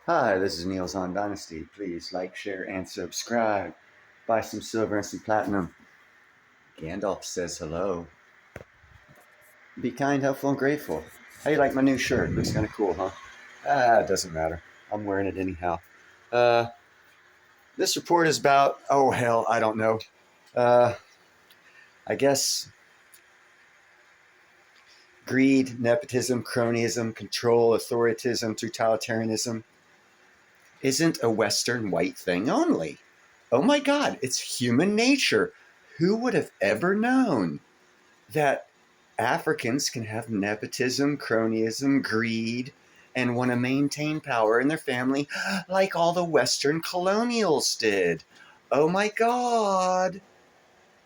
Hi, this is Niels on Dynasty. Please like, share, and subscribe. Buy some silver and some platinum. Gandalf says hello. Be kind, helpful, and grateful. How you like my new shirt? Looks kind of cool, huh? It doesn't matter. I'm wearing it anyhow. Uh, this report is about, oh hell, I don't know. Uh, I guess greed, nepotism, cronyism, control, authoritism, totalitarianism isn't a Western white thing only. Oh my God, it's human nature. Who would have ever known that Africans can have nepotism, cronyism, greed, and want to maintain power in their family like all the Western colonials did? Oh my God.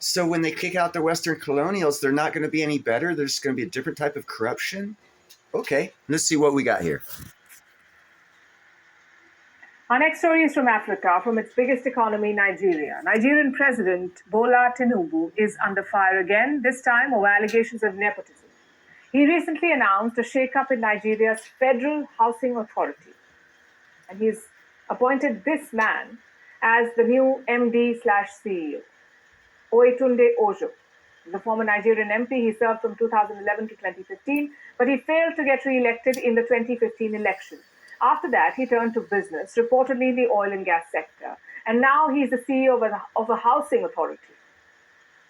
So when they kick out the Western colonials, they're not going to be any better. There's just going to be a different type of corruption. Okay, let's see what we got here. Our next story is from Africa, from its biggest economy, Nigeria. Nigerian President Bola Tinubu is under fire again, this time over allegations of nepotism. He recently announced a shake-up in Nigeria's Federal Housing Authority, and he's appointed this man as the new MD slash CEO, Oyetunde Ojo. The former Nigerian MP, he served from 2011 to 2015, but he failed to get re-elected in the 2015 election. After that, he turned to business, reportedly in the oil and gas sector, and now he's the CEO of a housing authority.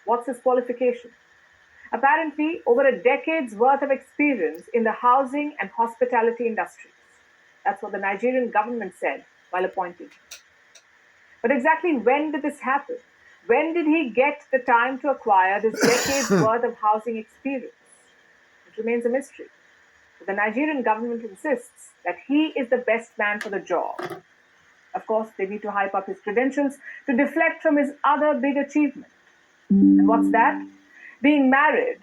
What's his qualification? Apparently, over a decade's worth of experience in the housing and hospitality industries. That's what the Nigerian government said while appointing him. But exactly when did this happen? When did he get the time to acquire this decade's worth of housing experience? It remains a mystery. But the Nigerian government insists that he is the best man for the job. Of course, they need to hype up his credentials to deflect from his other big achievement. And what's that? Being married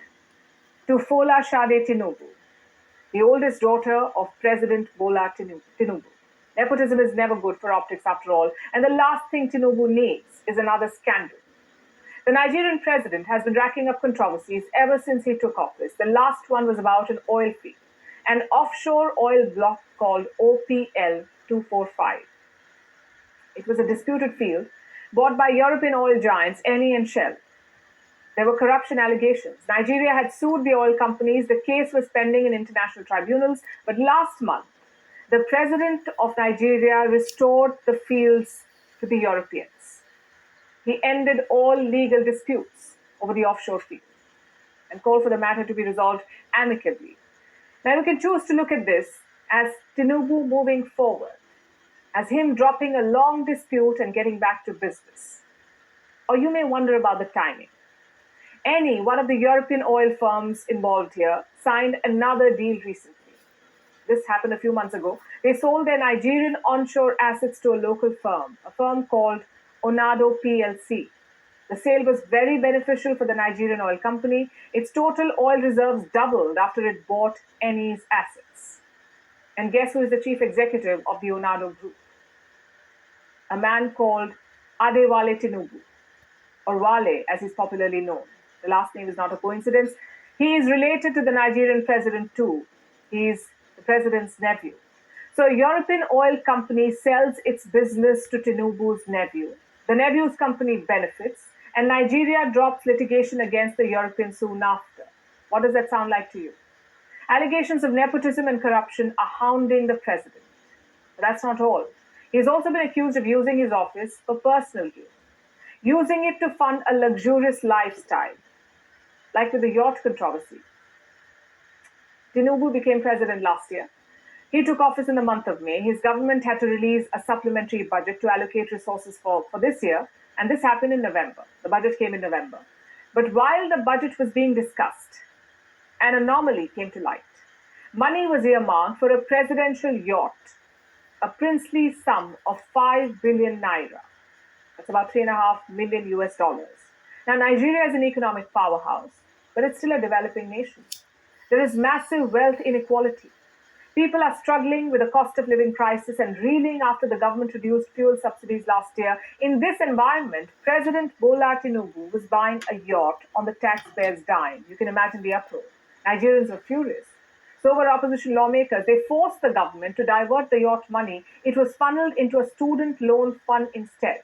to Fola Shade Tinubu, the oldest daughter of President Bola Tinubu. Nepotism is never good for optics after all, and the last thing Tinubu needs is another scandal. The Nigerian president has been racking up controversies ever since he took office. The last one was about an oil field, an offshore oil block called OPL 245. It was a disputed field bought by European oil giants Eni and Shell. There were corruption allegations. Nigeria had sued the oil companies. The case was pending in international tribunals. But last month, the president of Nigeria restored the fields to the Europeans. He ended all legal disputes over the offshore field and called for the matter to be resolved amicably. Now, we can choose to look at this as Tinubu moving forward, as him dropping a long dispute and getting back to business. Or you may wonder about the timing. Eni, one of the European oil firms involved here, signed another deal recently. This happened a few months ago. They sold their Nigerian onshore assets to a local firm, a firm called Onado PLC. The sale was very beneficial for the Nigerian oil company. Its total oil reserves doubled after it bought Eni's assets. And guess who is the chief executive of the Onado group? A man called Adewale Tinubu, or Wale as he's popularly known. The last name is not a coincidence. He is related to the Nigerian president too. He's the president's nephew. So a European oil company sells its business to Tinubu's nephew. The nephew's company benefits, and Nigeria drops litigation against the Europeans soon after. What does that sound like to you? Allegations of nepotism and corruption are hounding the president. But that's not all. He's also been accused of using his office for personal gain, using it to fund a luxurious lifestyle, like with the yacht controversy. Tinubu became president last year. He took office in the month of May. His government had to release a supplementary budget to allocate resources for this year, and this happened in November. The budget came in November. But while the budget was being discussed, an anomaly came to light. Money was earmarked for a presidential yacht, a princely sum of 5 billion naira. That's about 3.5 million US dollars. Now, Nigeria is an economic powerhouse, but it's still a developing nation. There is massive wealth inequality. People are struggling with the cost of living crisis and reeling after the government reduced fuel subsidies last year. In this environment, President Bola Tinubu was buying a yacht on the taxpayers' dime. You can imagine the uproar. Nigerians were furious. So were opposition lawmakers. They forced the government to divert the yacht money. It was funneled into a student loan fund instead.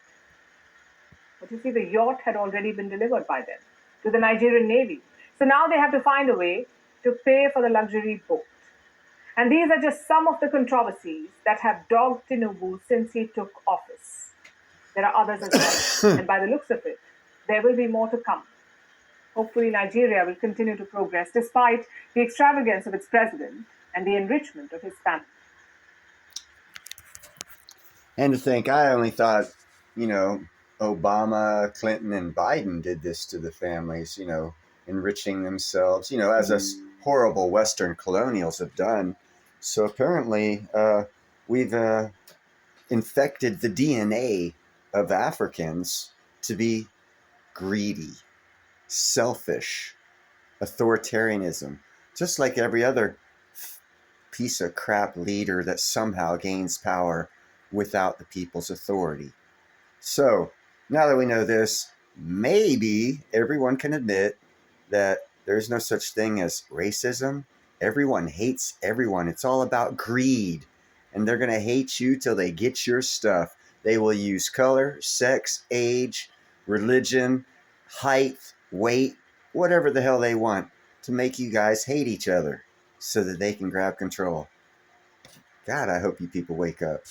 But you see, the yacht had already been delivered by then to the Nigerian Navy. So now they have to find a way to pay for the luxury boat. And these are just some of the controversies that have dogged Tinubu since he took office. There are others as well. And by the looks of it, there will be more to come. Hopefully, Nigeria will continue to progress despite the extravagance of its president and the enrichment of his family. And to think, I only thought, Obama, Clinton, and Biden did this to the families, enriching themselves, as us horrible Western colonials have done. So apparently, we've infected the DNA of Africans to be greedy, selfish, authoritarianism, just like every other piece of crap leader that somehow gains power without the people's authority. So, now that we know this, maybe everyone can admit that there's no such thing as racism. Everyone hates everyone. It's all about greed. And they're going to hate you till they get your stuff. They will use color, sex, age, religion, height, weight, whatever the hell they want to make you guys hate each other so that they can grab control. God, I hope you people wake up.